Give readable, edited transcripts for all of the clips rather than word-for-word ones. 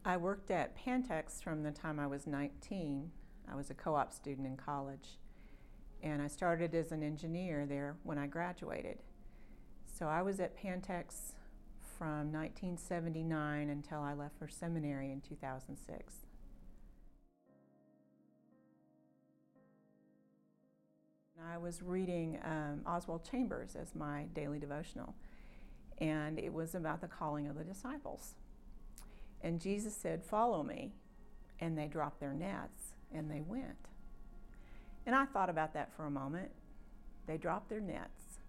I worked at Pantex from the time I was 19. I was a co-op student in college, and I started as an engineer there when I graduated. So I was at Pantex from 1979 until I left for seminary in 2006. I was reading Oswald Chambers as my daily devotional, and it was about the calling of the disciples. And Jesus said, "Follow me," and they dropped their nets and they went. And I thought about that for a moment. They dropped their nets.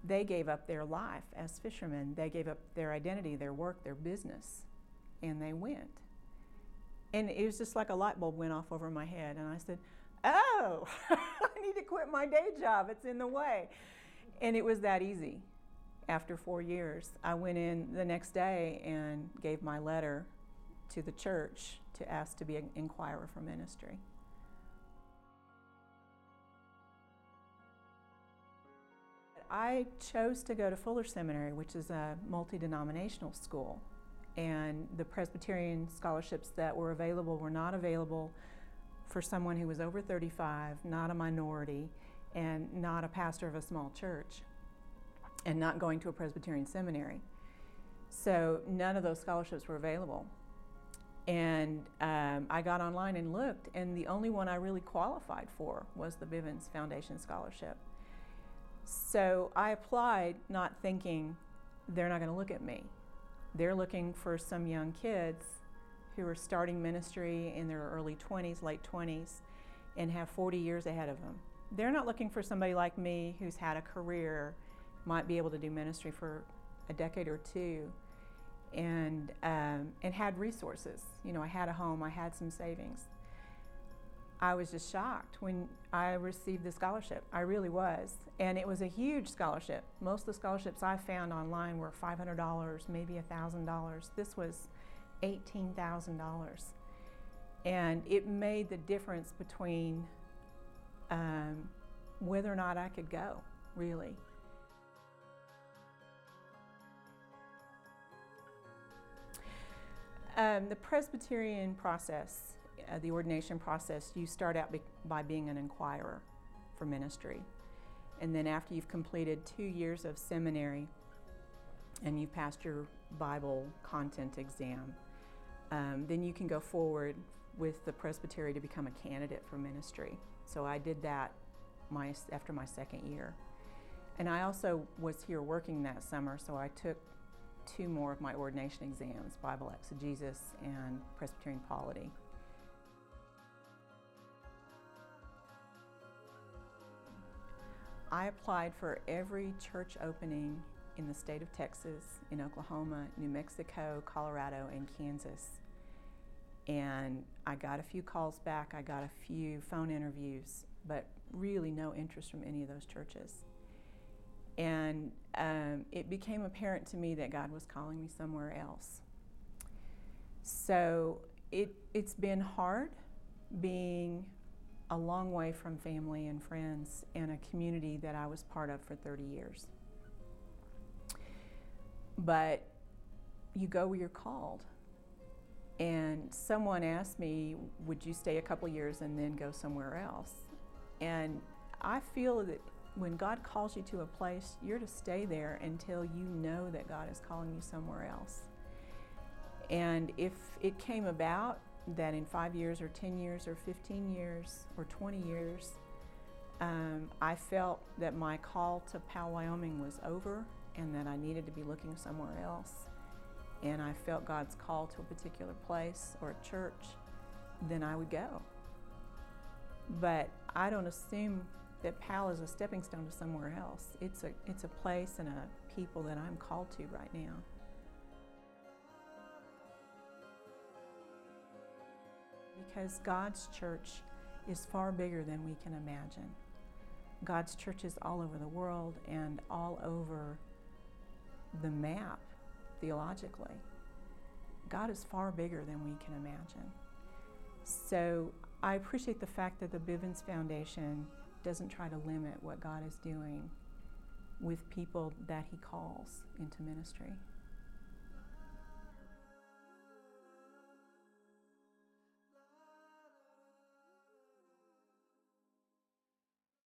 They gave up their life as fishermen. They gave up their identity, their work, their business, and they went. And it was just like a light bulb went off over my head, and I said, "Oh, I need to quit my day job. It's in the way." And it was that easy. After 4 years, I went in the next day and gave my letter to the church to ask to be an inquirer for ministry. I chose to go to Fuller Seminary, which is a multi-denominational school, and the Presbyterian scholarships that were available were not available for someone who was over 35, not a minority, and not a pastor of a small church, and not going to a Presbyterian seminary. So none of those scholarships were available. And I got online and looked, and the only one I really qualified for was the Bivins Foundation Scholarship. So I applied, not thinking they're not going to look at me. They're looking for some young kids who are starting ministry in their early 20s, late 20s, and have 40 years ahead of them. They're not looking for somebody like me who's had a career, might be able to do ministry for a decade or two, and had resources. You know, I had a home, I had some savings. I was just shocked when I received the scholarship. I really was. And it was a huge scholarship. Most of the scholarships I found online were $500, maybe $1,000. This was $18,000. And it made the difference between whether or not I could go, really. The Presbyterian process, the ordination process, you start out by being an inquirer for ministry. And then after you've completed 2 years of seminary and you've passed your Bible content exam, then you can go forward with the presbytery to become a candidate for ministry. So I did that after my second year. And I also was here working that summer, so I took 2 more of my ordination exams, Bible exegesis and Presbyterian polity. I applied for every church opening in the state of Texas, in Oklahoma, New Mexico, Colorado, and Kansas. And I got a few calls back, I got a few phone interviews, but really no interest from any of those churches. And it became apparent to me that God was calling me somewhere else. So it's been hard being a long way from family and friends and a community that I was part of for 30 years. But you go where you're called. And someone asked me, would you stay a couple years and then go somewhere else? And I feel that when God calls you to a place, you're to stay there until you know that God is calling you somewhere else. And if it came about that in 5 years or 10 years or 15 years or 20 years, I felt that my call to Powell, Wyoming was over and that I needed to be looking somewhere else, and I felt God's call to a particular place or a church, then I would go. But I don't assume that Powell is a stepping stone to somewhere else. It's a place and a people that I'm called to right now. Because God's church is far bigger than we can imagine. God's church is all over the world and all over the map theologically. God is far bigger than we can imagine. So I appreciate the fact that the Bivins Foundation doesn't try to limit what God is doing with people that He calls into ministry.